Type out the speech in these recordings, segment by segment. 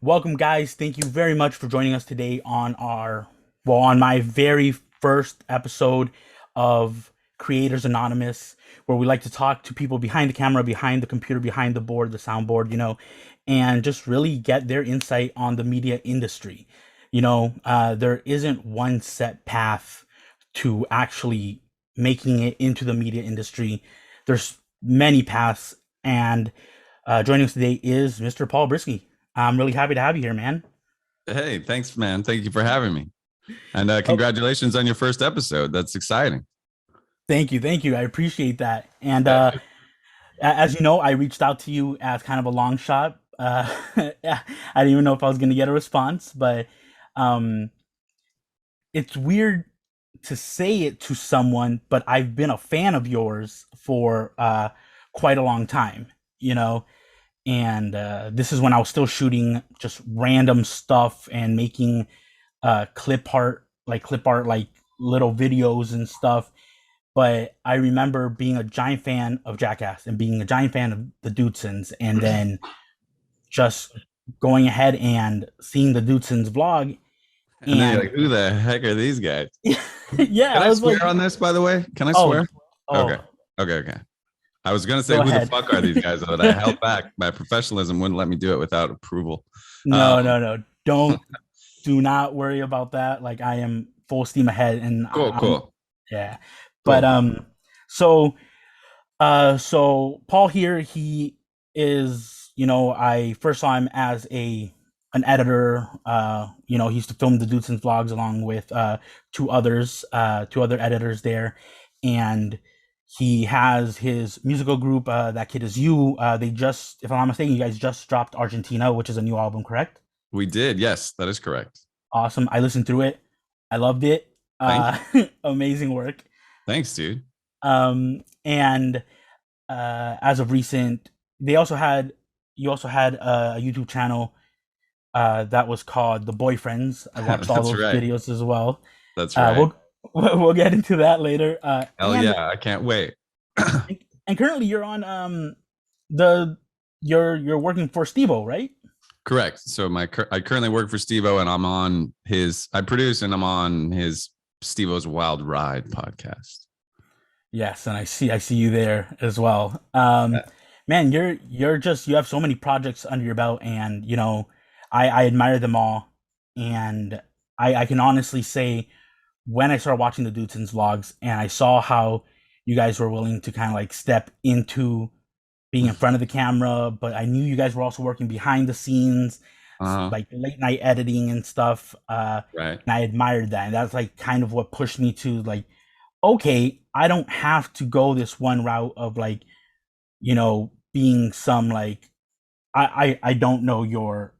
Welcome, guys. Thank you very much for joining us today on on my very first episode of Creators Anonymous, where we like to talk to people behind the camera, behind the computer, behind the board, the soundboard, and just really get their insight on the media industry. There isn't one set path to actually making it into the media industry. There's many paths, and joining us today is Mr. Paul Brisske. I'm really happy to have you here, man. Hey, thanks, man. Thank you for having me. And Oh, congratulations on your first episode. That's exciting. thank you. I appreciate that. And Uh, as you know, I reached out to you as kind of a long shot. I didn't even know if I was going to get a response, but um, it's weird to say it to someone, but I've been a fan of yours for quite a long time, you know, and this is when I was still shooting just random stuff and making clip art, like little videos and stuff. But I remember being a giant fan of Jackass and being a giant fan of the Dudesons, and then just going ahead and seeing the Dudesons vlog, and then you're and like, who the heck are these guys? yeah, Can I I was like, swear on this, by the way? Can I oh, swear? Okay. oh, Okay. I was going to say, go who the ahead. fuck are these guys? But I held back. My professionalism wouldn't let me do it without approval. No, Um, no, no. Do not worry about that. Like I am full steam ahead, and cool, I'm cool, yeah. But cool. so so Paul here, he is, I first saw him as an editor. He used to film the Dudesons vlogs along with two other editors there, and he has his musical group. That Kid Is You. They just, if I'm not mistaken, you guys just dropped Argentina, which is a new album, correct? We did. Yes, that is correct. Awesome. I listened through it. I loved it. Thank you. Amazing work. Thanks, dude. And as of recent, they also had you also had a YouTube channel that was called The Boyfriends. I watched all That's those right. videos as well. That's Uh, right. we'll we'll get into that later. Hell yeah. I can't wait. And currently you're on the you're working for Stevo, right? Correct. So I currently work for Stevo, and I produce and I'm on his Stevo's Wild Ride podcast. Yes, and I see you there as well. Yeah. Man, you have so many projects under your belt, and I admire them all, and I can honestly say when I started watching the Dudesons vlogs and I saw how you guys were willing to kind of like step into being in front of the camera, but I knew you guys were also working behind the scenes, Uh-huh. like late night editing and stuff. Right. And I admired that, and that's like kind of what pushed me to like, okay, I don't have to go this one route of like, being some like I don't know your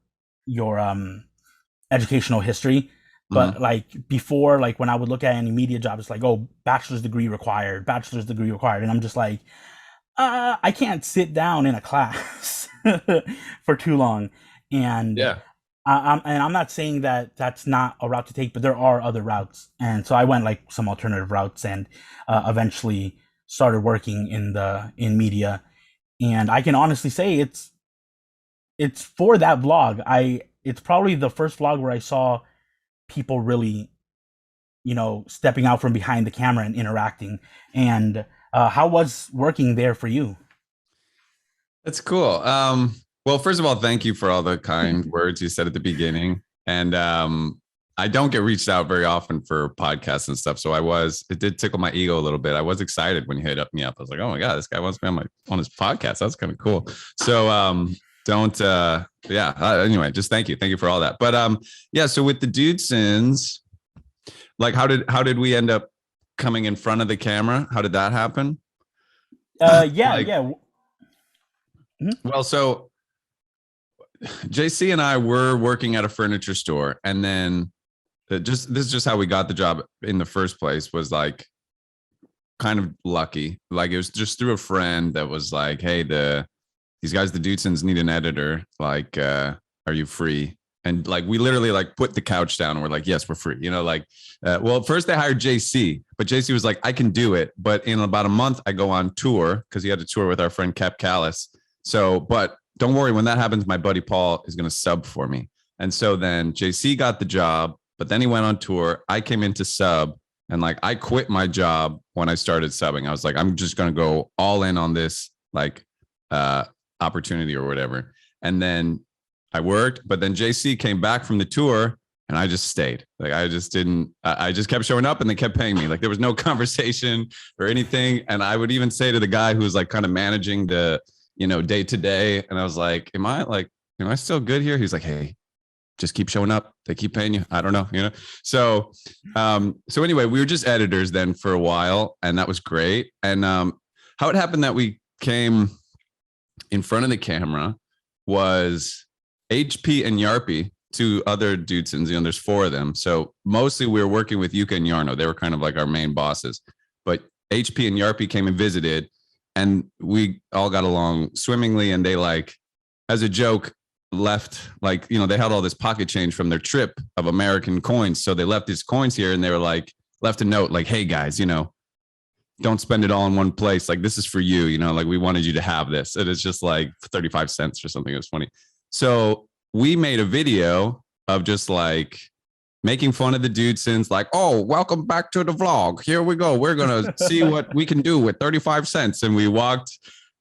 educational history, Uh-huh. but like before, like when I would look at any media job, it's like, oh, bachelor's degree required, and I'm just like, I can't sit down in a class for too long, and Yeah. I'm not saying that that's not a route to take, but there are other routes, and so I went like some alternative routes, and eventually started working in media, and I can honestly say it's for that vlog. It's probably the first vlog where I saw people really, stepping out from behind the camera and interacting. And how was working there for you? That's cool. Well, first of all, thank you for all the kind words you said at the beginning. And I don't get reached out very often for podcasts and stuff. So it did tickle my ego a little bit. I was excited when you hit me up. I was like, oh my God, this guy wants me on his podcast. That's kind of cool. So don't yeah. Anyway, just thank you. Thank you for all that. But yeah, so with the Dudesons, like how did we end up coming in front of the camera? How did that happen? Yeah, Like, yeah. Mhm. well, so JC and I were working at a furniture store, and then this is just how we got the job in the first place. Was like kind of lucky. Like it was just through a friend that was like, "Hey, these guys, the Dudesons, need an editor. Like, are you free?" And like we literally like put the couch down and we're like, "Yes, we're free." Well, first they hired JC, but JC was like, "I can do it, but in about a month I go on tour," because he had a tour with our friend Cap Callis. So, but don't worry, when that happens, my buddy Paul is going to sub for me. And so then JC got the job, but then he went on tour. I came into sub, and like I quit my job when I started subbing. I was like, I'm just going to go all in on this like opportunity or whatever. And then I worked, but then JC came back from the tour and I just stayed. Like I just didn't, I just kept showing up and they kept paying me. Like there was no conversation or anything. And I would even say to the guy who was like kind of managing the, day to day. And I was like, am I still good here? He's like, hey, just keep showing up. They keep paying you. I don't know. So anyway, we were just editors then for a while, and that was great. And how it happened that we came in front of the camera was HP and Yarpy, two other Dudesons. There's four of them. So mostly we were working with Yuka and Yarno. They were kind of like our main bosses. But HP and Yarpy came and visited, and we all got along swimmingly. And they like, as a joke, left like they had all this pocket change from their trip of American coins, so they left these coins here, and they were like left a note like, hey guys, don't spend it all in one place, like this is for you, like we wanted you to have this. And it's just like 35 cents or something. It was funny. So we made a video of just like making fun of the Dudesons, like, oh, welcome back to the vlog, here we go, we're gonna see what we can do with 35 cents. And we walked,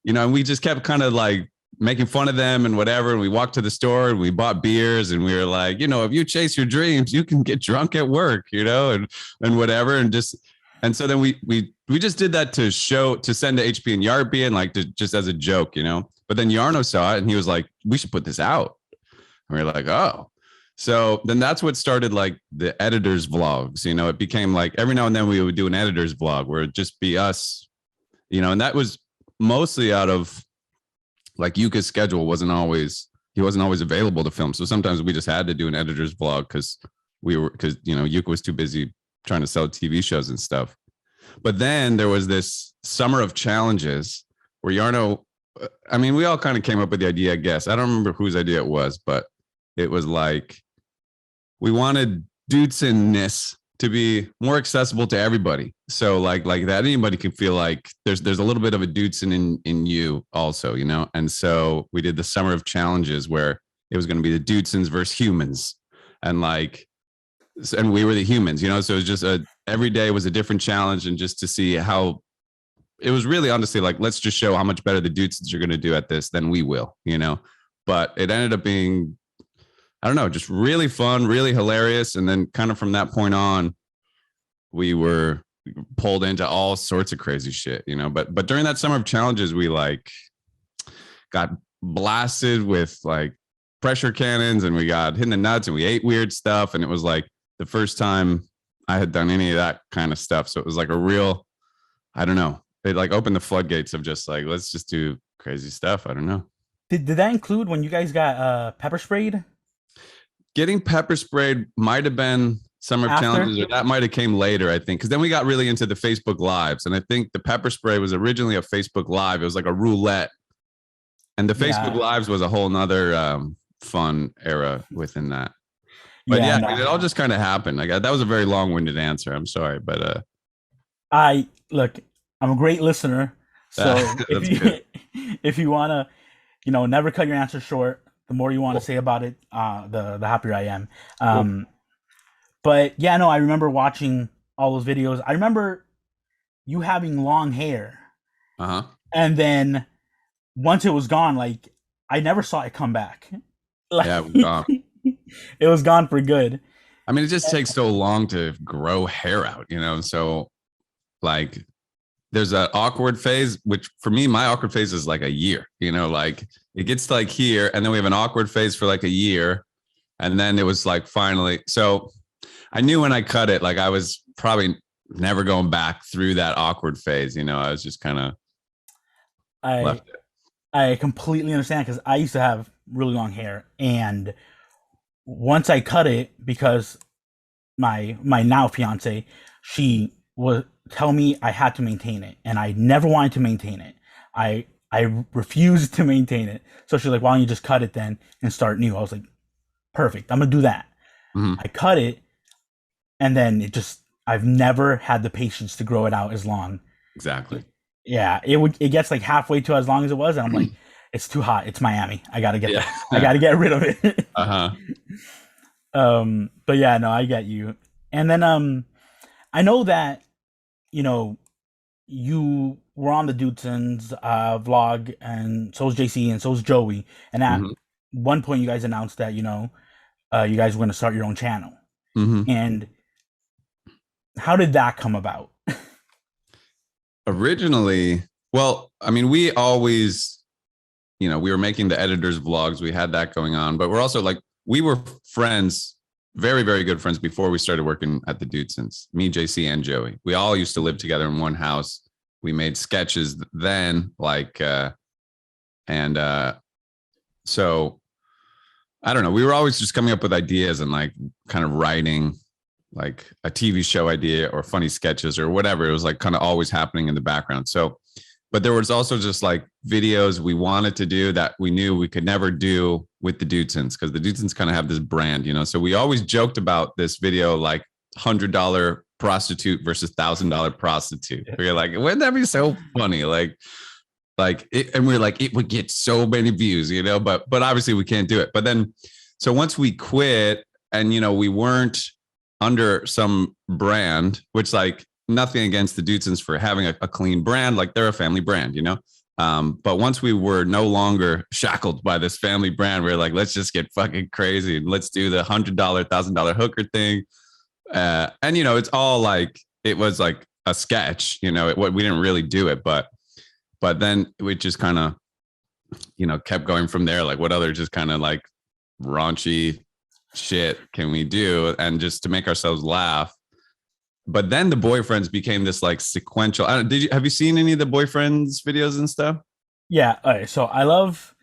and we just kept kind of like making fun of them and whatever. And we walked to the store and we bought beers, and we were like, if you chase your dreams, you can get drunk at work, and whatever. And so then we just did that to send to HP and Yarpy, and like just as a joke, but then Yarno saw it and he was like, we should put this out. And we were like, oh. So then that's what started like the editors vlogs. It became like every now and then we would do an editors vlog where it'd just be us, and that was mostly out of like Yuka's schedule wasn't always available to film. So sometimes we just had to do an editor's vlog because Yuka was too busy trying to sell TV shows and stuff. But then there was this summer of challenges where Yarno, we all kind of came up with the idea, I guess. I don't remember whose idea it was, but it was like, we wanted Dudeson-ness to be more accessible to everybody. So like that anybody can feel like there's a little bit of a Dudeson in you also, And so we did the summer of challenges where it was going to be the Dudesons versus humans, and we were the humans, So it was just every day was a different challenge, and just to see how it was really honestly like, let's just show how much better the Dudesons are going to do at this than we will, But it ended up being, I don't know, just really fun, really hilarious. And then kind of from that point on, we were pulled into all sorts of crazy shit, but during that summer of challenges, we like got blasted with like pressure cannons, and we got hit in the nuts, and we ate weird stuff. And it was like the first time I had done any of that kind of stuff. So it was like a real, I don't know, it like opened the floodgates of just like, let's just do crazy stuff. I don't know. Did that include when you guys got pepper sprayed? Getting pepper sprayed might have been summer of challenges, or that might have came later, I think, because then we got really into the Facebook Lives, and I think the pepper spray was originally a Facebook Live. It was like a roulette, and the Facebook Lives was a whole nother fun era within that. But it all just kind of happened. Like that was a very long-winded answer. I'm sorry, but I'm a great listener, so if you want to, never cut your answer short. The more you want to say about it, the happier I am. But yeah, no, I remember watching all those videos. I remember you having long hair. Uh-huh. And then once it was gone, like I never saw it come back. Like, yeah, it was gone. It was gone for good. It just takes so long to grow hair out, So like there's an awkward phase, which for me, my awkward phase is like a year, like it gets like here, and then we have an awkward phase for like a year. And then it was like finally, so I knew when I cut it, like I was probably never going back through that awkward phase. I was just kind of left it. I completely understand, because I used to have really long hair, and once I cut it, because my now fiance, she would tell me I had to maintain it, and I never wanted to maintain it. I refused to maintain it. So she's like, why don't you just cut it then and start new? I was like, perfect, I'm gonna do that. Mm-hmm. I cut it, and then I've never had the patience to grow it out as long. Exactly. Yeah, it gets like halfway to as long as it was, and I'm like, it's too hot. It's Miami. I gotta get that. I gotta get rid of it. Uh-huh. But yeah, no, I get you. And then I know that, you know, you were on the Dudesons vlog, and so was JC, and so was Joey. And at Hmm. one point, you guys announced that you guys were going to start your own channel. Hmm. And how did that come about? Originally, well, I mean, we always, we were making the editors vlogs. We had that going on, but we're also like, we were friends, very, very good friends before we started working at the Dudesons. Me, JC, and Joey. We all used to live together in one house. We made sketches then, and so I don't know. We were always just coming up with ideas and like kind of writing like a TV show idea or funny sketches or whatever. It was like kind of always happening in the background. So, but there was also just like videos we wanted to do that we knew we could never do with the Dudesons, because the Dudesons kind of have this brand, So we always joked about this video like $100 prostitute versus $1,000 prostitute. We were like, wouldn't that be so funny? And we are like, it would get so many views, but obviously we can't do it. But then, so once we quit and, we weren't under some brand, which like nothing against the Dudesons for having a clean brand, like they're a family brand. But once we were no longer shackled by this family brand, we are like, let's just get fucking crazy and let's do the $100, $1,000 hooker thing. And, it's all like, it was like a sketch, we didn't really do it, but then we just kind of, kept going from there. Like, what other just kind of like raunchy shit can we do? And just to make ourselves laugh. But then the boyfriends became this like sequential. Have you seen any of the boyfriends videos and stuff? Yeah, all right. So I love,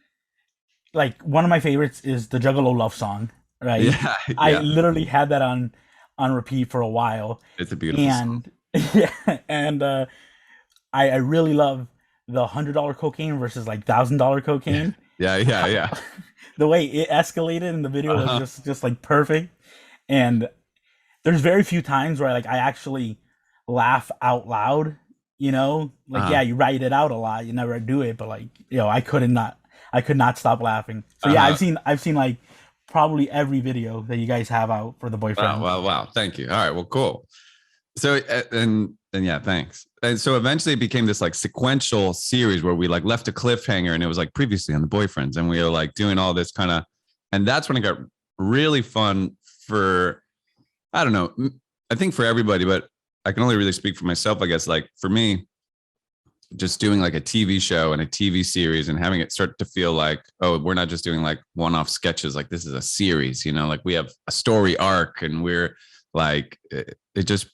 like, one of my favorites is the Juggalo love song, right? Yeah, I yeah. literally had that on repeat for a while, It's a beautiful song. and yeah, and I really love the $100 cocaine versus like $1,000 Yeah, cocaine. yeah, yeah, yeah. The way it escalated in the video was Uh-huh. just like perfect, and there's very few times where like I actually laugh out loud. Like, Uh-huh. yeah, you write it out a lot, you never do it, but like, I could not stop laughing. So yeah, Uh-huh. I've seen like probably every video that you guys have out for the Wow, boyfriends. wow, wow. Thank you. All right, well, cool. So and yeah, thanks. And so eventually it became this like sequential series where we like left a cliffhanger, and it was like previously on the boyfriends, and we were like doing all this kind of, and that's when it got really fun for, I don't know, I think for everybody, but I can only really speak for myself, I guess. Like for me, just doing like a TV show and a TV series and having it start to feel like, oh, we're not just doing like one-off sketches, like this is a series, like we have a story arc, and we're like, it just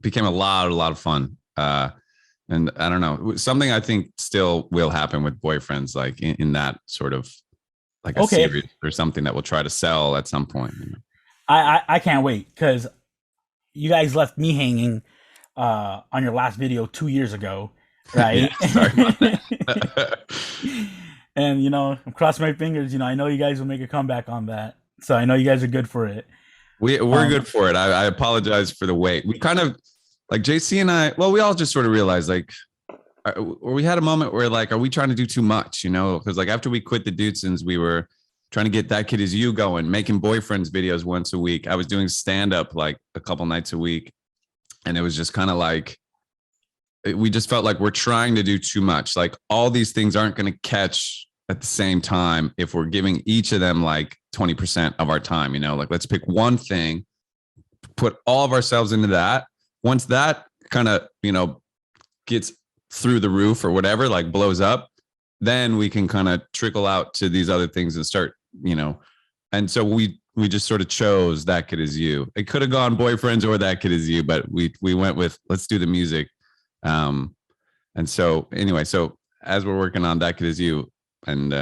became a lot of fun. And I don't know, something I think still will happen with boyfriends, like in that sort of like a Okay, series or something that we'll try to sell at some point. I can't wait because you guys left me hanging on your last video 2 years ago, Yeah, right? sorry about that. And I'm crossing my fingers. I know you guys will make a comeback on that, so I know you guys are good for it. We're Um, good for it. I apologize for the wait. We kind of like JC and I. Well, we all just sort of realized like, or we had a moment where like, are we trying to do too much? Because like after we quit the Dudesons, we were trying to get That Kid Is You going, making boyfriends videos once a week. I was doing stand up like a couple nights a week, and it was just kind of like, we just felt like we're trying to do too much. Like all these things aren't going to catch at the same time if we're giving each of them like 20% of our time. Like let's pick one thing, put all of ourselves into that. Once that kind of, gets through the roof or whatever, like blows up, then we can kind of trickle out to these other things and start, and so we just sort of chose That Kid Is You. It could have gone boyfriends or That Kid Is You, but we went with let's do the music. um and so anyway, so as we're working on That Kid Is You, and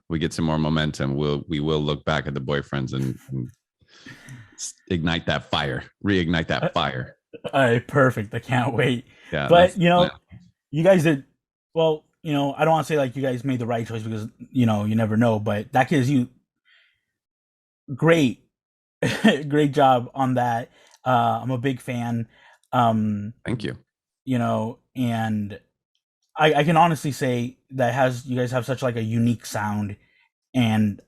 we get some more momentum, we will look back at the boyfriends and ignite that fire, reignite that fire. all right, perfect. I can't wait. Yeah, that's But the plan. you guys did well. I don't want to say like you guys made the right choice because you never know. But that gives you great, great job on that. I'm a big fan. Um, Thank you. and I can honestly say that has you guys have such like a unique sound, and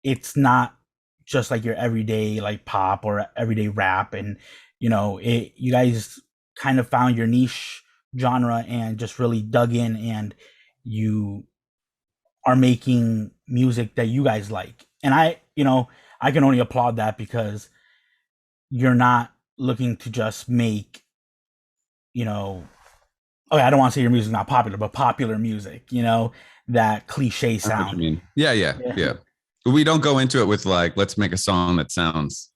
it's not just like your everyday like pop or everyday rap, and you guys kind of found your niche genre and just really dug in, and you are making music that you guys like. And I can only applaud that, because you're not looking to just make, you know, okay, I don't want to say your music's not popular, but popular music, that cliche I know what you sound. mean. Yeah, yeah, Yeah. yeah. We don't go into it with like, let's make a song that sounds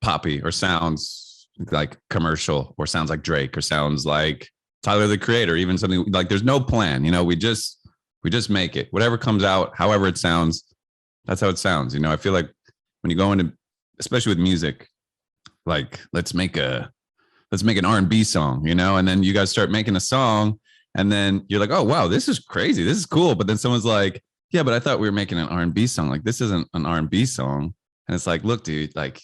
poppy or sounds like commercial or sounds like Drake or sounds like Tyler the Creator, even something like there's no plan. We just make it. Whatever comes out, however it sounds, that's how it sounds. I feel like when you go into, especially with music, like let's make an R&B song, and then you guys start making a song, and then you're like, oh wow, this is crazy, this is cool. But then someone's like, yeah, but I thought we were making an R&B song. Like, this isn't an R&B song. And it's like, look, dude, like,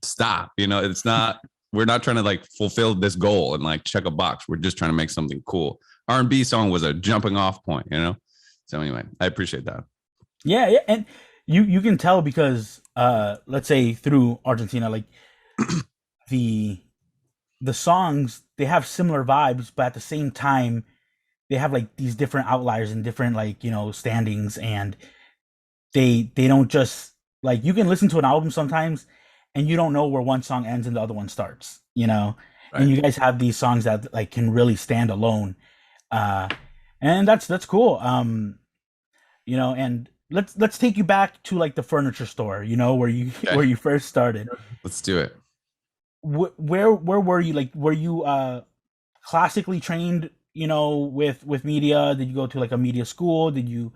stop. It's not. We're not trying to like fulfill this goal and like check a box. We're just trying to make something cool. R&B song was a jumping off point. So anyway, I appreciate that. Yeah, yeah, and you can tell, because let's say through Argentina, like the the songs, they have similar vibes, but at the same time they have like these different outliers and different, like, standings, and they don't just, like, you can listen to an album sometimes and you don't know where one song ends and the other one starts. And Right. you guys have these songs that like can really stand alone. uh and that's cool. And let's take you back to like the furniture store, where you Okay. where you first started. Let's do it. Where were you, like, were you classically trained, with media? Did you go to like a media school? Did you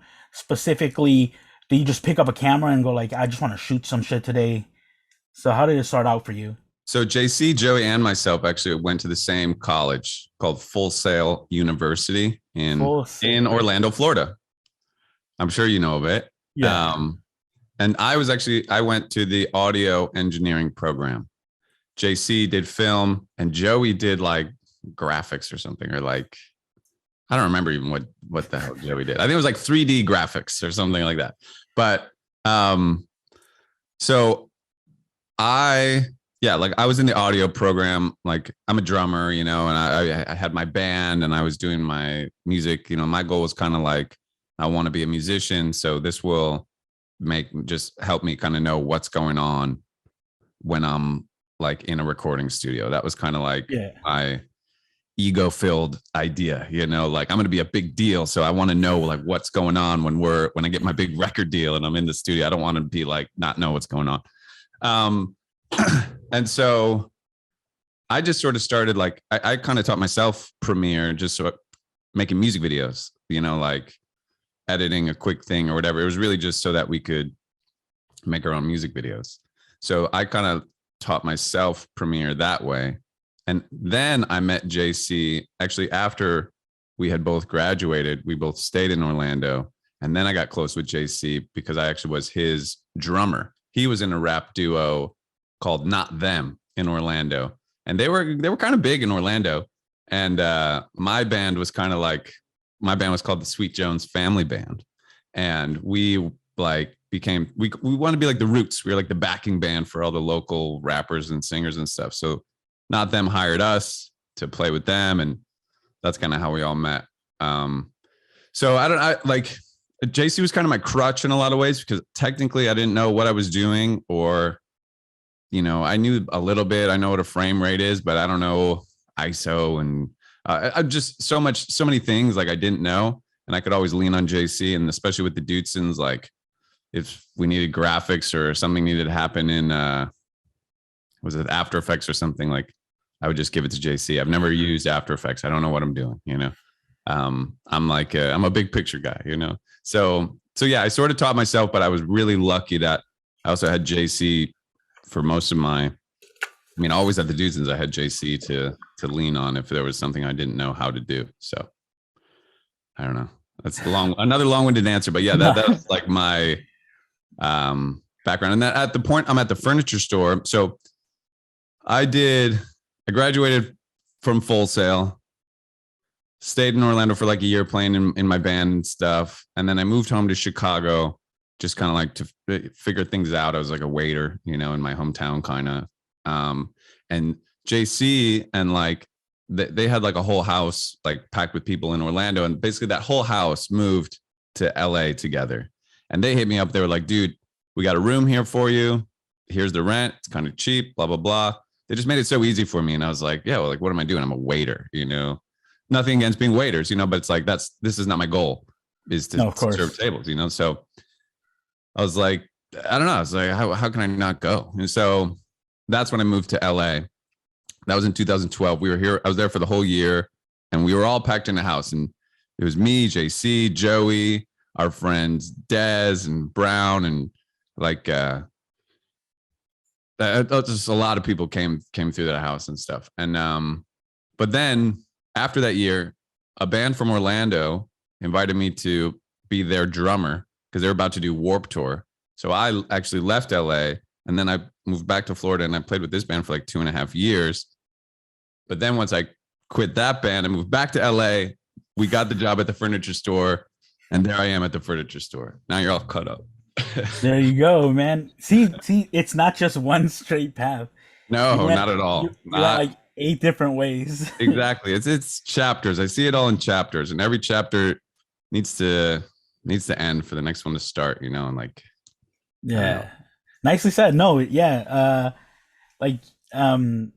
just pick up a camera and go like, I just want to shoot some shit today? So how did it start out for you? So JC, Joey, and myself actually went to the same college called Full Sail University in Full sail. Orlando, Florida. I'm sure you know of it. Yeah. Um, and I went to the audio engineering program. JC did film, and Joey did like graphics or something, or like, I don't remember even what the hell Joey did. I think it was like 3D graphics or something like that. But so I yeah, like I was in the audio program. Like, I'm a drummer, and I had my band and I was doing my music. My goal was kind of like, I want to be a musician, so this will just help me kind of know what's going on when I'm like in a recording studio. That was kind of like Yeah. my ego filled idea, like I'm going to be a big deal. So I want to know like what's going on when I get my big record deal and I'm in the studio. I don't want to be like, not know what's going on. And so I just sort of started like, I kind of taught myself Premiere, just sort of making music videos, like editing a quick thing or whatever. It was really just so that we could make our own music videos. So I kind of taught myself Premiere that way. And then I met JC actually after we had both graduated. We both stayed in Orlando. And then I got close with JC because I actually was his drummer. He was in a rap duo called Not Them in Orlando. And they were kind of big in Orlando. And my band was called the Sweet Jones Family Band. And we like we want to be like the Roots. We were like the backing band for all the local rappers and singers and stuff. So Not Them hired us to play with them, and that's kind of how we all met. So I like, JC was kind of my crutch in a lot of ways, because technically I didn't know what I was doing, or I knew a little bit. I know what a frame rate is, but I don't know ISO, and I just so many things like I didn't know, and I could always lean on JC, and especially with the Dudesons, like if we needed graphics or something needed to happen in was it After Effects or something, like I would just give it to JC. I've never used After Effects. I don't know what I'm doing, I'm like I'm a big picture guy, so yeah, I sort of taught myself, but I was really lucky that I also had JC for most of always at the Dudesons I had JC to lean on if there was something I didn't know how to do. So I don't know, that's another long-winded answer, but yeah, that's like my background. And that at the point I'm at the furniture store. So I graduated from Full Sail, stayed in Orlando for like a year playing in my band and stuff. And then I moved home to Chicago just kind of like to figure things out. I was like a waiter, you know, in my hometown kind of. And JC and like they had like a whole house like packed with people in Orlando, and basically that whole house moved to LA together. And they hit me up. They were like, dude, we got a room here for you. Here's the rent. It's kind of cheap, blah, blah, blah. They just made it so easy for me. And I was like, yeah, well, like, what am I doing? I'm a waiter, you know, nothing against being waiters, you know, but it's like, this is not my goal, is to No, of serve course. tables, you know? So I was like, I don't know. I was like, how can I not go? And so that's when I moved to LA. That was in 2012. We were here. I was there for the whole year, and we were all packed in the house. And it was me, JC, Joey, our friends Dez and Brown, and like just a lot of people came through that house and stuff. And but then after that year, a band from Orlando invited me to be their drummer because they're about to do Warp Tour. So I actually left LA, and then I moved back to Florida, and I played with this band for like 2.5 years. But then once I quit that band and moved back to LA, we got the job at the furniture store, and there I am at the furniture store. Now you're all cut up. There you go, man. See, it's not just one straight path. You No, went, not at all. you went Not like 8 different ways. exactly. It's chapters. I see it all in chapters, and every chapter needs to end for the next one to start. You know, and like I don't know. Yeah, nicely said. No, yeah. Like, um,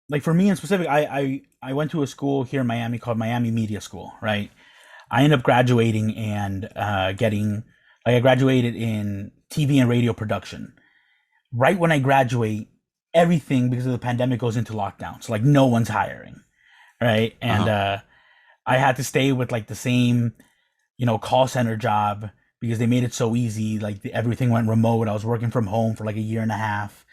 like for me in specific, I went to a school here in Miami called Miami Media School, right? I ended up graduating and getting like I graduated in TV and radio production. Right when I graduate, everything because of the pandemic goes into lockdown. So like no one's hiring, right? And Uh-huh. I had to stay with like the same, call center job because they made it so easy. Like everything went remote. I was working from home for like a year and a half,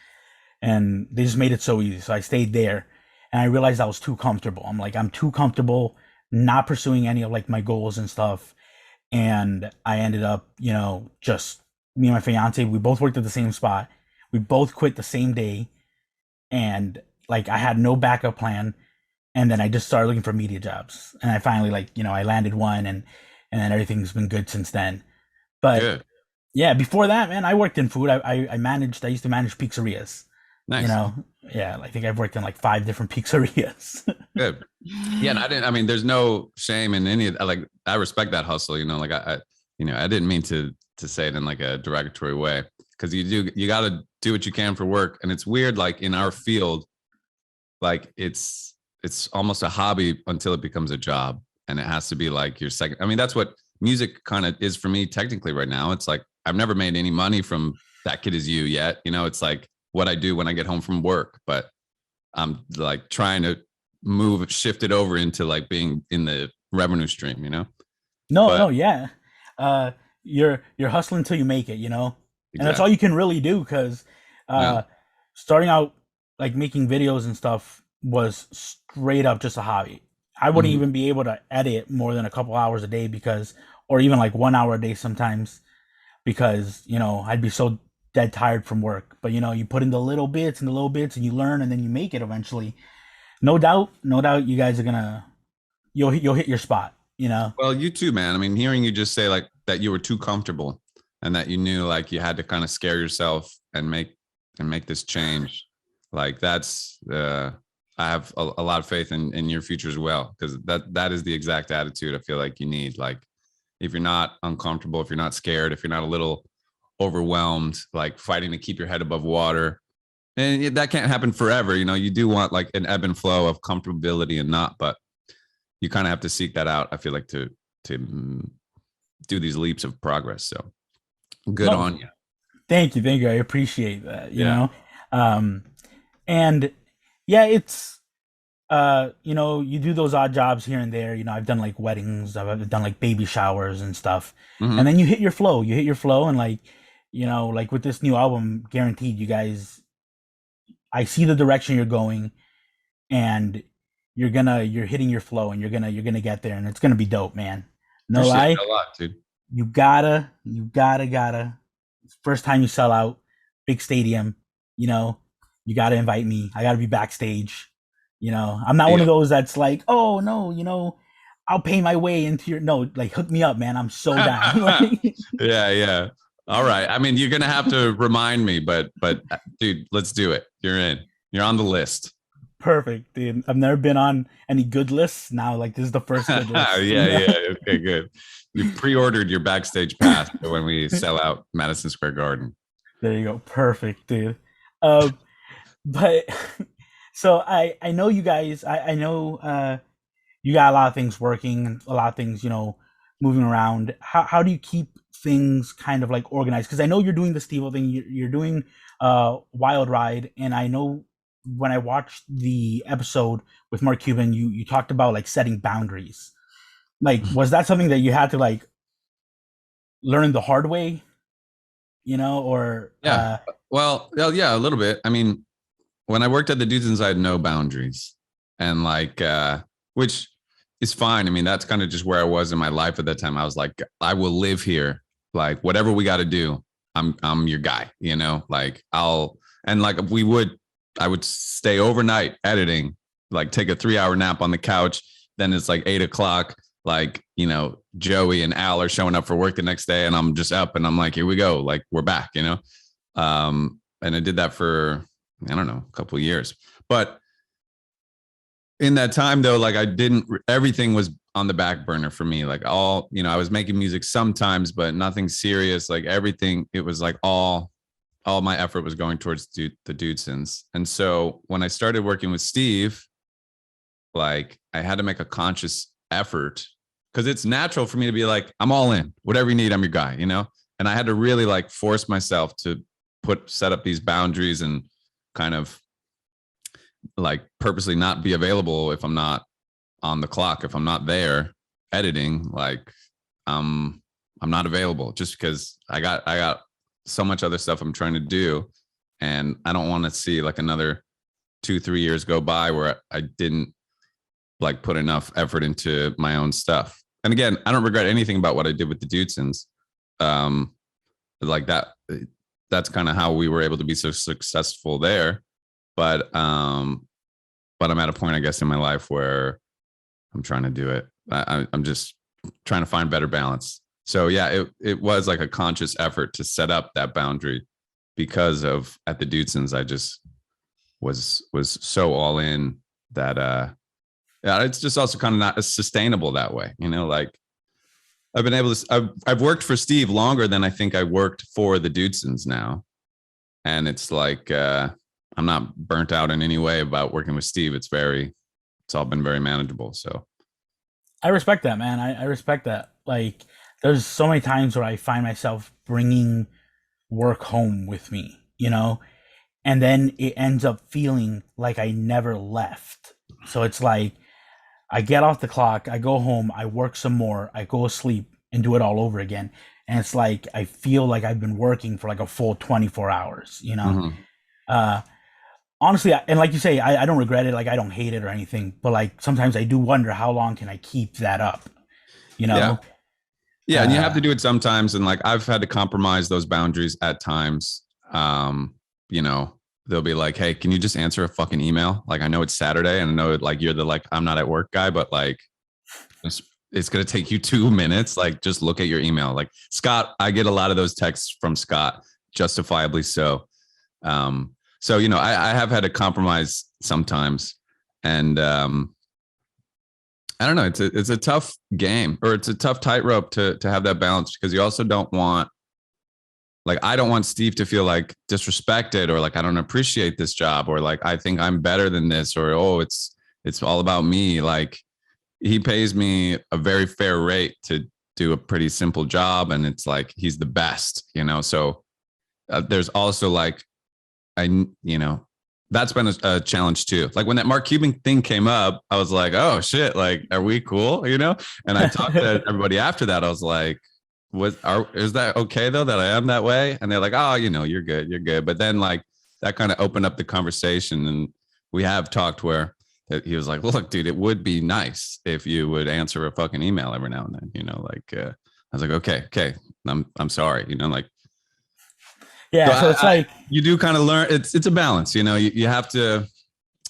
and they just made it so easy. So I stayed there, and I realized I was too comfortable. I'm like, I'm too comfortable not pursuing any of like my goals and stuff. And I ended up, just me and my fiance, we both worked at the same spot. We both quit the same day, and like I had no backup plan. And then I just started looking for media jobs, and I finally I landed one, and then everything's been good since then. But Good. yeah, before that, man, I worked in food. I managed. I used to manage pizzerias. You Nice. know, yeah, I think I've worked in like 5 different pizzerias. Good. Yeah, and I mean, there's no shame in any of like I respect that hustle, you know, like I didn't mean to say it in like a derogatory way because you got to do what you can for work. And it's weird, like in our field, like it's almost a hobby until it becomes a job, and it has to be like your second. I mean, that's what music kind of is for me technically right now. It's like I've never made any money from That Kid Is You yet, you know. It's like what I do when I get home from work, but I'm like trying to shift it over into like being in the revenue stream, you know. No, But no, yeah. You're hustling until you make it, and that's all exactly. you can really do because Yeah. uh, starting out like making videos and stuff was straight up just a hobby. I wouldn't Mhm. even be able to edit more than a couple hours a day or even like 1 hour a day sometimes because I'd be so dead tired from work. But you put in the little bits and the little bits, and you learn, and then you make it eventually. No doubt, you guys are gonna you'll hit your spot. Well, you too, man. I mean, hearing you just say like that you were too comfortable and that you knew like you had to kind of scare yourself and make this change, like that's I have a lot of faith in your future as well, because that is the exact attitude I feel like you need. Like if you're not uncomfortable, if you're not scared, if you're not a little overwhelmed, like fighting to keep your head above water, and that can't happen forever. You know, you do want like an ebb and flow of comfortability and not, but you kind of have to seek that out. I feel like to do these leaps of progress. So good No, on you. thank you. I appreciate that. Yeah. Um, and yeah, it's you do those odd jobs here and there. I've done like weddings, I've done like baby showers and stuff, and Mm-hmm. then you hit your flow. You hit your flow, and like like with this new album, guaranteed, you guys. I see the direction you're going, and you're hitting your flow, and you're gonna get there, and it's gonna be dope, man. No Appreciate lie, it a lot, dude. you gotta. First time you sell out, big stadium, you know, you gotta invite me. I gotta be backstage. I'm not one of Yeah. those that's like, oh no, I'll pay my way into your no, like hook me up, man. I'm so down. Like, Yeah, yeah. All right. I mean, you're gonna have to remind me, but dude, let's do it. You're in. You're on the list. Perfect, dude. I've never been on any good lists. Now, like, this is the first good Yeah, list. yeah. Okay, good. You pre-ordered your backstage pass for when we sell out Madison Square Garden. There you go. Perfect, dude. Um, but so I know you guys. I know you got a lot of things working, a lot of things, moving around. How do you keep things kind of like organized? Because I know you're doing the Steve thing. You're doing Wild Ride, and I know when I watched the episode with Mark Cuban, you talked about like setting boundaries. Like, was that something that you had to like learn the hard way? Or Yeah. Well, yeah, a little bit. I mean, when I worked at the Dudes I had no boundaries, and like, which is fine. I mean, that's kind of just where I was in my life at that time. I was like, I will live here. Like, whatever we got to do, I'm your guy. Like and like I would stay overnight editing, like take a 3-hour nap on the couch. Then it's like 8 o'clock. Like, Joey and Al are showing up for work the next day, and I'm just up, and I'm like, here we go. Like, we're back. And I did that for, I don't know, a couple of years. But in that time though, like everything was on the back burner for me. Like I was making music sometimes, but nothing serious. Like everything, it was like all my effort was going towards the Dudesons. And so when I started working with Steve, like I had to make a conscious effort, because it's natural for me to be like, I'm all in, whatever you need, I'm your guy, And I had to really like force myself to set up these boundaries and kind of like purposely not be available if I'm not on the clock. If I'm not there editing, like I'm not available, just because I got so much other stuff I'm trying to do, and I don't want to see like another 2-3 years go by where I didn't like put enough effort into my own stuff. And again, I don't regret anything about what I did with the Dudesons. Like that's kind of how we were able to be so successful there. But I'm at a point, I guess, in my life where I'm trying to do it. I'm just trying to find better balance. So yeah, it was like a conscious effort to set up that boundary, because of at the Dudesons, I just was so all in that yeah, it's just also kind of not as sustainable that way. Like I've been able to, I've worked for Steve longer than I think I worked for the Dudesons now. And it's like, I'm not burnt out in any way about working with Steve. It's all been very manageable. So I respect that, man. I respect that. Like, there's so many times where I find myself bringing work home with me, and then it ends up feeling like I never left. So it's like I get off the clock, I go home, I work some more, I go asleep and do it all over again. And it's like I feel like I've been working for like a full 24 hours, mm-hmm. Uh, honestly, and like you say, I don't regret it. Like, I don't hate it or anything, but like sometimes I do wonder how long can I keep that up, you Yeah. know? Yeah. And you have to do it sometimes. And like I've had to compromise those boundaries at times. You know, they'll be like, hey, can you just answer a fucking email? Like, I know it's Saturday and I know like you're the like, I'm not at work guy, but like it's going to take you 2 minutes. Like, just look at your email. Like, Scott, I get a lot of those texts from Scott, justifiably so. So, you know, I have had to compromise sometimes. And I don't know, it's a tough game, or it's a tough tightrope to have that balance, because you also don't want, like, I don't want Steve to feel like disrespected, or like I don't appreciate this job, or like I think I'm better than this, or oh, it's all about me. Like, he pays me a very fair rate to do a pretty simple job, and it's like he's the best, you know. So there's also like, you know, that's been a challenge too. Like when that Mark Cuban thing came up, I was like, oh shit, like, are we cool, you know? And I talked to everybody after that. I was like, is that okay though that I am that way? And they're like, oh, you know, you're good. But then like that kind of opened up the conversation, and we have talked where he was like, look, dude, it would be nice if you would answer a fucking email every now and then, you know. Like I was like, okay, I'm sorry, you know, like. Yeah, so it's like you do kind of learn. It's a balance, you know. You have to.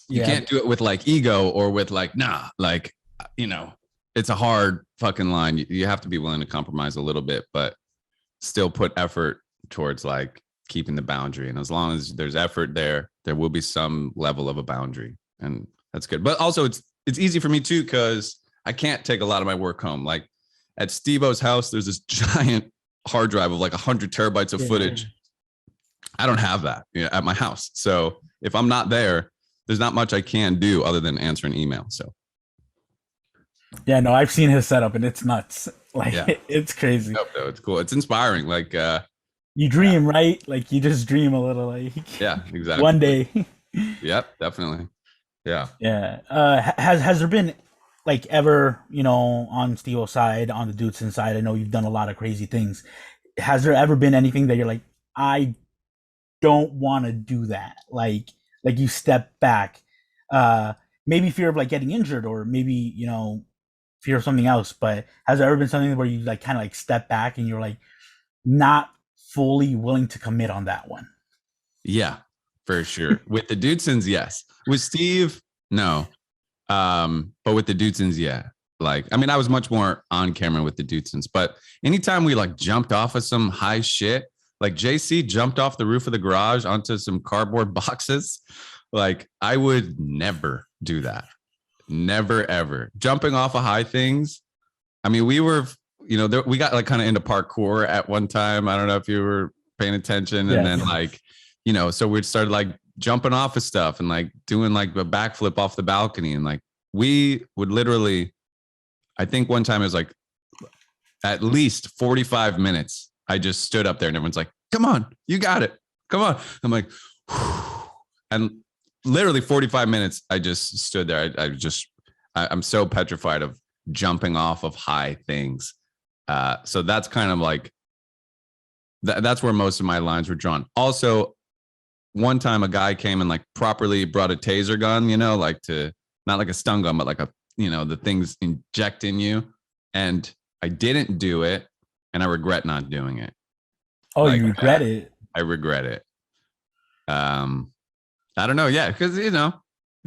You can't do it with like ego, or with like, nah, like, you know, it's a hard fucking line. You have to be willing to compromise a little bit, but still put effort towards like keeping the boundary. And as long as there's effort there, there will be some level of a boundary. And that's good. But also it's easy for me too, because I can't take a lot of my work home. Like at Steve-O's house, there's this giant hard drive of like 100 terabytes of footage. I don't have that, you know, at my house. So if I'm not there, there's not much I can do other than answer an email. So Yeah, no, I've seen his setup and it's nuts. Like yeah, it's crazy. no, it's cool. It's inspiring. Like You dream, right? Like you just dream a little, like yeah, exactly. one day. Yep, definitely. Yeah. Yeah. Has there been like ever, on Steel's side, on the Dudson side? I know you've done a lot of crazy things. Has there ever been anything that you're like, I don't want to do that? Like you step back, uh, maybe fear of like getting injured, or maybe fear of something else. But has there ever been something where you like kind of like step back and you're like not fully willing to commit on that one? Yeah, for sure. With the Dudesons, yes. With Steve, no. But with the Dudesons, yeah. Like, I mean, I was much more on camera with the Dudesons, but anytime we like jumped off of some high shit, like JC jumped off the roof of the garage onto some cardboard boxes, like I would never do that. Never ever. Jumping off of high things. I mean, we were, we got like kind of into parkour at one time. I don't know if you were paying attention. And then like, so we started like jumping off of stuff and like doing like a backflip off the balcony. And like we would literally, I think one time it was like at least 45 minutes. I just stood up there and everyone's like, come on, you got it. Come on. I'm like, whew. And literally 45 minutes, I just stood there. I'm so petrified of jumping off of high things. So that's kind of like, that's where most of my lines were drawn. Also, one time a guy came and like properly brought a taser gun, like to, not like a stun gun, but like a, the things inject in you. And I didn't do it. And I regret not doing it. Oh, like, you regret it? I regret it. I don't know. Yeah. Cause it'd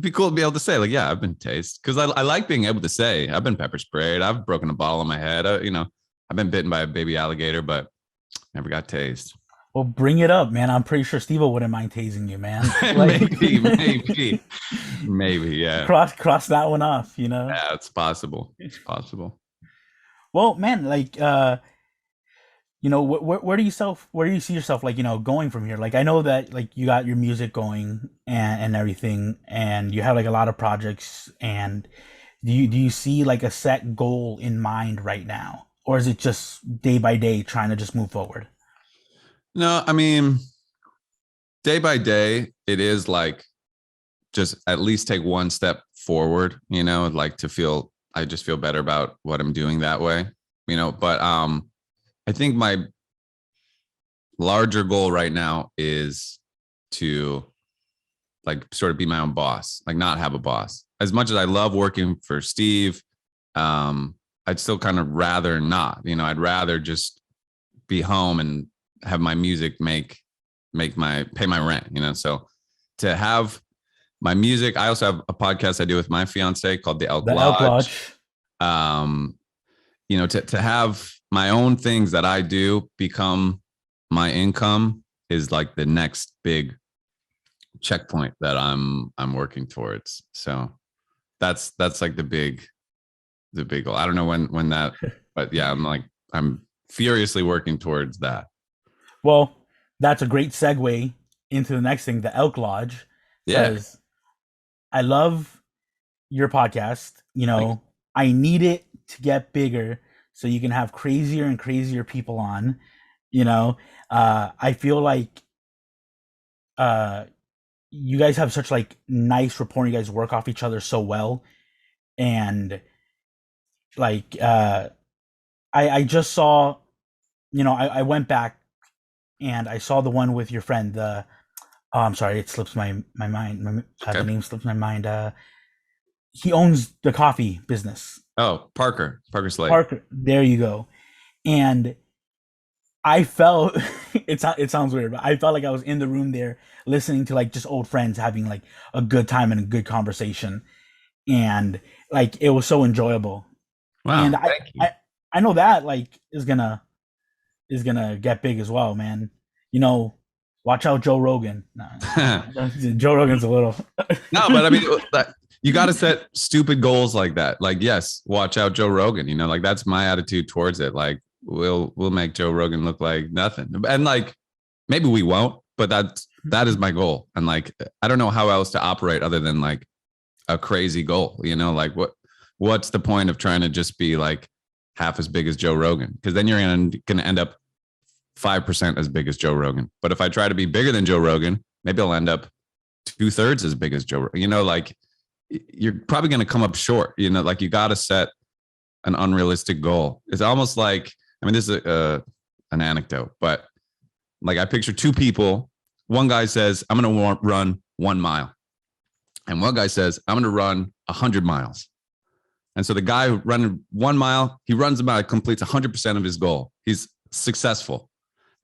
be cool to be able to say like, yeah, I've been tased. Cause I like being able to say I've been pepper sprayed. I've broken a bottle on my head. I've been bitten by a baby alligator, but never got tased. Well, bring it up, man. I'm pretty sure Steve wouldn't mind tasing you, man. Like, maybe. Yeah. Cross that one off, Yeah, it's possible. It's possible. Well, man, like, where do you see yourself, like, going from here? Like, I know that like you got your music going and everything, and you have like a lot of projects. And do you see like a set goal in mind right now, or is it just day by day trying to just move forward? No, I mean, day by day, it is like just at least take one step forward, like I just feel better about what I'm doing that way, but I think my larger goal right now is to like sort of be my own boss, like not have a boss. As much as I love working for Steve, I'd still kind of rather not, I'd rather just be home and have my music pay my rent, so to have my music. I also have a podcast I do with my fiance called the Elk Lodge. To have my own things that I do become my income is like the next big checkpoint that I'm working towards. So that's like the big goal. I don't know when that, but yeah, I'm furiously working towards that. Well, that's a great segue into the next thing, the Elk Lodge. Because I love your podcast. I need it to get bigger so you can have crazier and crazier people on. I feel like you guys have such like nice rapport. You guys work off each other so well. And like I just saw, I went back and I saw the one with your friend, I'm sorry, it slips my mind. The name slips my mind. He owns the coffee business. Oh, Parker Slade. Parker, there you go. And I felt it sounds weird, but I felt like I was in the room there listening to like just old friends having like a good time and a good conversation, and like it was so enjoyable. Wow, and I know that like is gonna get big as well, man. you know, watch out, Joe Rogan. Nah, Joe Rogan's a little. No, but I mean, you got to set stupid goals like that. Like, yes, watch out, Joe Rogan. You know, like that's my attitude towards it. Like, we'll make Joe Rogan look like nothing, and like maybe we won't, but that is my goal. And like, I don't know how else to operate other than like a crazy goal. You know, like what's the point of trying to just be like half as big as Joe Rogan? Because then you're gonna end up 5% as big as Joe Rogan. But if I try to be bigger than Joe Rogan, maybe I'll end up 2/3 as big as Joe Rogan. You know, like you're probably going to come up short. You know, like you got to set an unrealistic goal. It's almost like, I mean, this is an anecdote, but like I picture two people. One guy says, I'm going to run 1 mile. And one guy says, I'm going to run 100 miles. And so the guy who running 1 mile, he runs about, completes 100% of his goal. He's successful.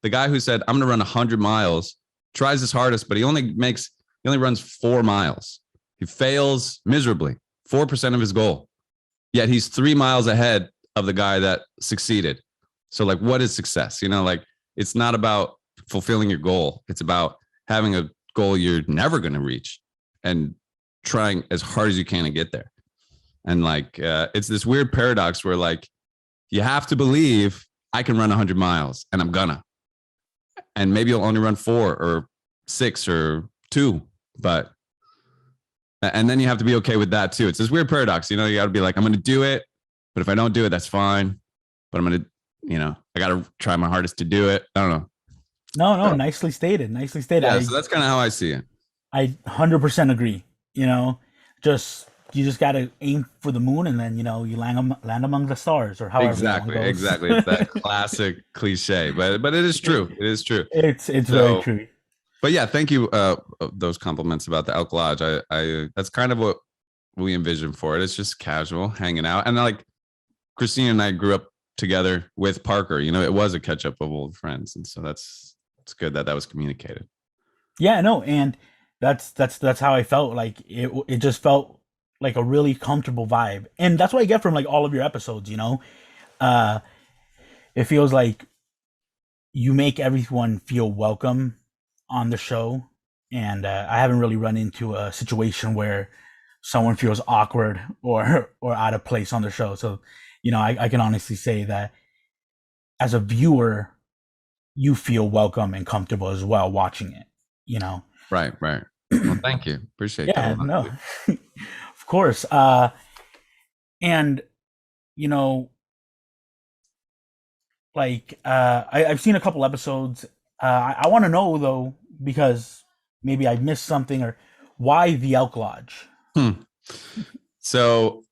The guy who said, I'm going to run 100 miles, tries his hardest, but he only runs 4 miles. He fails miserably, 4% of his goal. Yet he's 3 miles ahead of the guy that succeeded. So like, what is success? You know, like it's not about fulfilling your goal. It's about having a goal you're never going to reach and trying as hard as you can to get there. And like, it's this weird paradox where like, you have to believe I can run 100 miles and I'm gonna, and maybe you'll only run 4 or 6 or 2, but, and then you have to be okay with that too. It's this weird paradox, you know, you got to be like, I'm going to do it, but if I don't do it, that's fine. But I'm going to, you know, I got to try my hardest to do it. I don't know. No, nicely stated. Nicely stated. Yeah, so that's kind of how I see it. I 100% agree. You know, you just got to aim for the moon, and then you land among the stars, or however Exactly, goes. exactly. It's that classic cliche, but it is true. It is true. It's very So, true. but yeah, thank you. Those compliments about the Elk Lodge. I that's kind of what we envision for it. It's just casual, hanging out, and like Christine and I grew up together with Parker. You know, it was a catch up of old friends, and so it's good that was communicated. Yeah, no, and that's how I felt. Like it just felt like a really comfortable vibe, and that's what I get from like all of your episodes. Uh, it feels like you make everyone feel welcome on the show, and I haven't really run into a situation where someone feels awkward or out of place on the show. So, I can honestly say that as a viewer, you feel welcome and comfortable as well watching it. You know. Right, right. Well, thank you. Appreciate that a Yeah, lot. no, of course. And you know, like I've seen a couple episodes. I want to know though, because maybe I missed something, or why the Elk Lodge? Hmm. So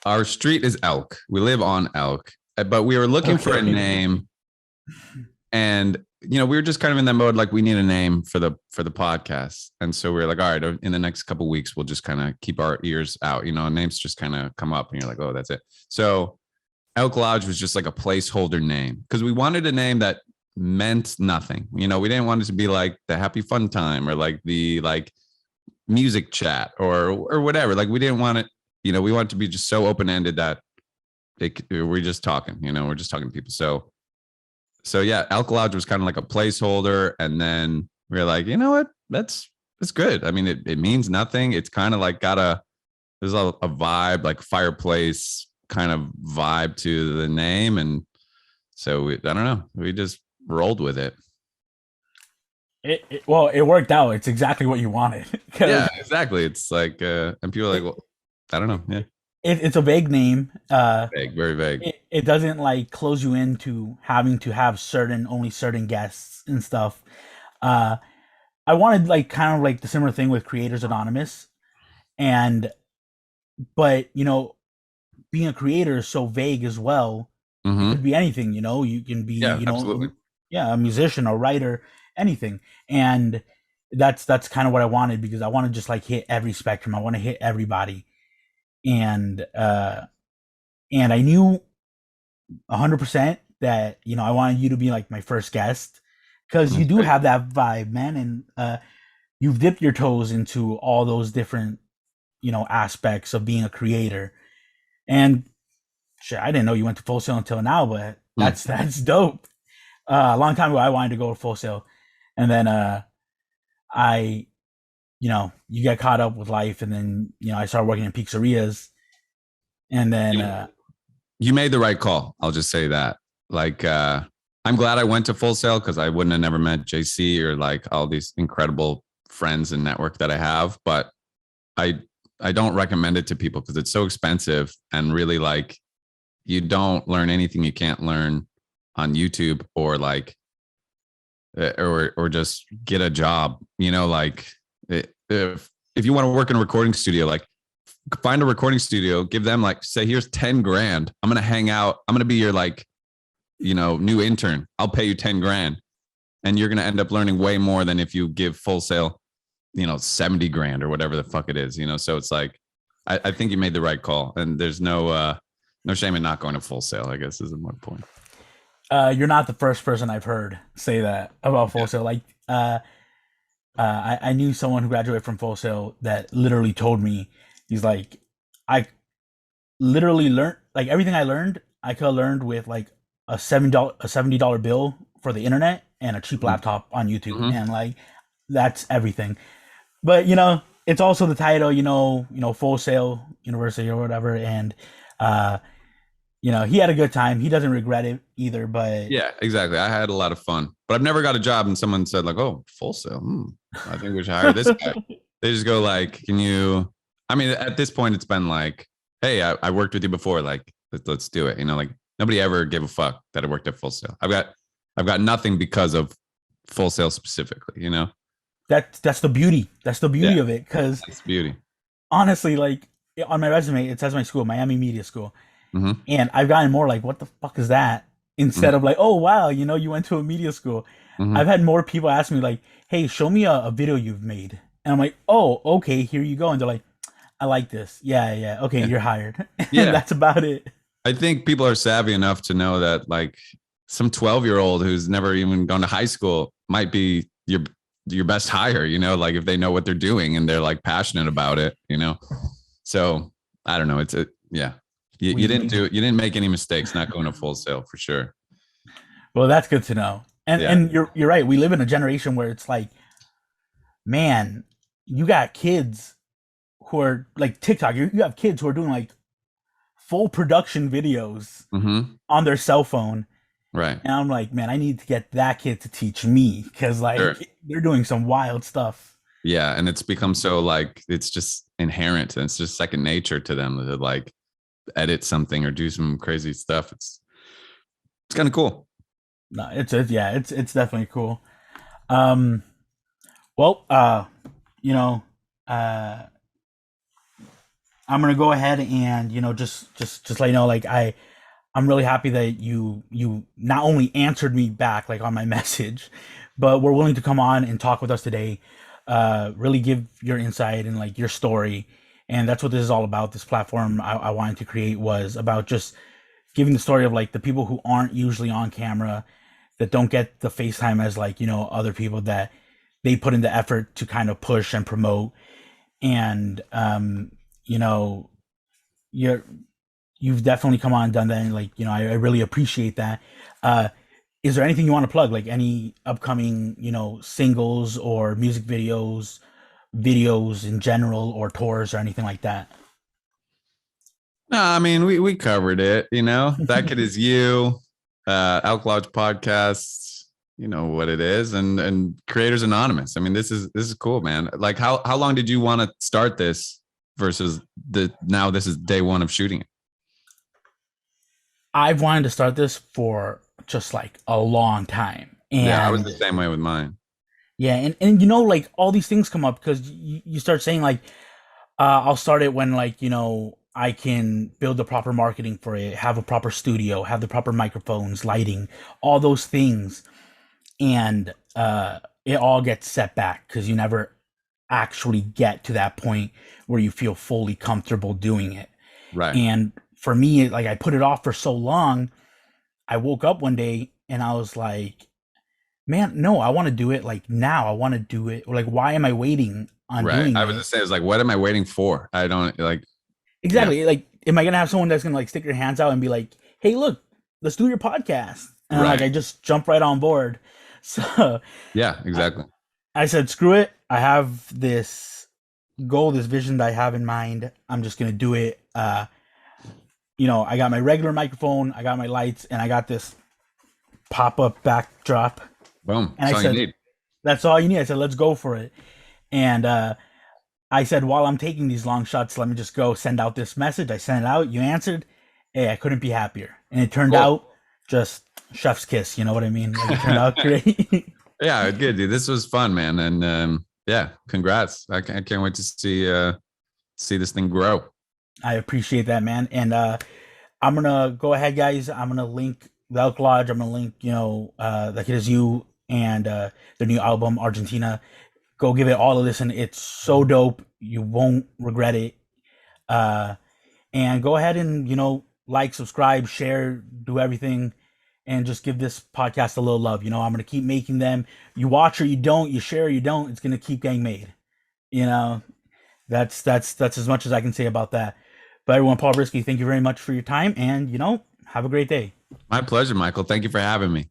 our street is Elk. We live on Elk, but we were looking for a name, and we were just kind of in that mode, like we need a name for the podcast, and so we were like, all right, in the next couple of weeks, we'll just kind of keep our ears out. Names just kind of come up, and you're like, oh, that's it. So Elk Lodge was just like a placeholder name because we wanted a name that meant nothing. We didn't want it to be like the Happy Fun Time or like the music chat or whatever. Like we didn't want it. We want it to be just so open ended that we're just talking. We're just talking to people. So yeah, Elk Lodge was kind of like a placeholder, and then we were like, you know what, that's good. I mean, it means nothing. It's kind of like there's a vibe, like fireplace kind of vibe to the name, and so I don't know, we just rolled with it. Well, it worked out. It's exactly what you wanted. Yeah, exactly. It's like, and people are like, well, I don't know. Yeah, it's a vague name. Vague, very vague. It doesn't like close you into having to have only certain guests and stuff. Uh, I wanted like kind of like the similar thing with Creators Anonymous, but being a creator is so vague as well. It Mm-hmm. could be anything. You can be Yeah, absolutely. a musician, a writer, anything, and that's kind of what I wanted, because I want to just like hit every spectrum. I want to hit everybody, and I knew 100% that I wanted you to be like my first guest, because you That's do great. have that vibe, man, and you've dipped your toes into all those different aspects of being a creator. And shit, I didn't know you went to Full Sail until now, but Mm. that's dope. A long time ago, I wanted to go to Full Sail, and then I, you get caught up with life, and then I started working in pizzerias, and then You, you made the right call. I'll just say that. Like, I'm glad I went to Full Sail because I wouldn't have never met JC or like all these incredible friends and network that I have. But I I don't recommend it to people because it's so expensive and really like you don't learn anything you can't learn on YouTube or like or just get a job. Like if you want to work in a recording studio, like find a recording studio, give them like say here's 10 grand. I'm gonna hang out. I'm gonna be your like new intern. I'll pay you 10 grand, and you're gonna end up learning way more than if you give Full Sail 70 grand or whatever the fuck it is. So it's like I think you made the right call, and there's no shame in not going to Full Sail, I guess is my point. you're not the first person I've heard say that about Full Yeah. Sail. Like, I knew someone who graduated from Full Sail that literally told me, he's like, I literally learned like everything I learned. I could have learned with like a $70 bill for the internet and a cheap laptop on YouTube, Mm-hmm. and like that's everything. But it's also the title, Full Sail University or whatever, and uh, he had a good time. He doesn't regret it either, but Yeah, exactly. I had a lot of fun, but I've never got a job and someone said like, "Oh, Full Sail. I think we should hire this guy." They just go like, "Can you?" I mean, at this point, it's been like, "Hey, I worked with you before. Like, let's do it." Like nobody ever gave a fuck that I worked at Full Sail. I've got nothing because of Full Sail specifically. that's the beauty. That's the beauty Yeah, of it, because that's beauty. honestly, like on my resume, it says my school, Miami Media School, Mm-hmm. and I've gotten more like, "What the fuck is that?" Instead of like, "Oh wow, you went to a media school." I've Mm-hmm. had more people ask me like, "Hey, show me a video you've made," and I'm like, "Oh, okay, here you go," and they're like, "I like this. Yeah, yeah, okay, Yeah. you're hired," and Yeah. that's about it. I think people are savvy enough to know that like some 12-year-old who's never even gone to high school might be your best hire, like if they know what they're doing and they're like passionate about it. So I don't know. It's a yeah. You didn't We do it. You didn't make any mistakes not going to Full Sail for sure. Well, that's good to know. And Yeah. and you're right. We live in a generation where it's like, man, you got kids who are like TikTok. You have kids who are doing like full production videos Mm-hmm. on their cell phone, Right. and I'm like, man, I need to get that kid to teach me, because Sure. like they're doing some wild stuff. Yeah. And it's become so like it's just inherent and it's just second nature to them to like edit something or do some crazy stuff. It's kind of cool. No, yeah, it's definitely cool. Um, well, you know, uh, I'm gonna go ahead and just let you know, like I'm really happy that you not only answered me back like on my message, but were willing to come on and talk with us today. Really give your insight and like your story, and that's what this is all about. This platform I wanted to create was about just giving the story of like the people who aren't usually on camera, that don't get the FaceTime as like other people that they put in the effort to kind of push and promote, and you know you're you've definitely come on and done that, and like I really appreciate that. uh is there anything you want to plug, like any upcoming singles or music videos in general, or tours or anything like that? No, I mean we covered it. That kid is you. Elk Lodge podcasts. You know what it is, and Creators Anonymous. I mean, this is cool, man. Like, how long did you want to start this versus now this is day one of shooting it? I've wanted to start this for just like a long time, Yeah, I was and the same way with mine. yeah, and like all these things come up because you start saying like, I'll start it when like I can build the proper marketing for it, have a proper studio, have the proper microphones, lighting, all those things, and it all gets set back because you never actually get to that point where you feel fully comfortable doing it. Right. And for me, like I put it off for so long, I woke up one day and I was like, man, no, I want to do it like now. I want to do it. Like, why am I waiting on Right. doing I was it? just saying, it's like, what am I waiting for? I don't like, yeah. Exactly. Like, am I gonna have someone that's gonna like stick their hands out and be like, "Hey, look, let's do your podcast"? And like Right. I just jumped right on board. So Yeah, I, exactly. I said, screw it. I have this goal, this vision that I have in mind. I'm just gonna do it. I got my regular microphone, I got my lights, and I got this pop up backdrop. Boom. And I That's all you said, need. that's all you need. I said, let's go for it. And I said, while I'm taking these long shots, let me just go send out this message. I sent it out. You answered. Hey, I couldn't be happier. And it turned Cool. out just chef's kiss. You know what I mean? Like it turned out great. Yeah, good, dude. This was fun, man. And yeah, congrats. I can't wait to see this thing grow. I appreciate that, man. And I'm gonna go ahead, guys. I'm gonna link the Elk Lodge. I'm gonna link, the Kid Is You and their new album, Argentina. Go give it all a listen. It's so dope. You won't regret it. Uh, and go ahead and like, subscribe, share, do everything, and just give this podcast a little love. I'm gonna keep making them. You watch or you don't, you share or you don't, it's gonna keep getting made. You know, that's as much as I can say about that. But everyone, Paul Brisske, thank you very much for your time, and have a great day. My pleasure, Michael. Thank you for having me.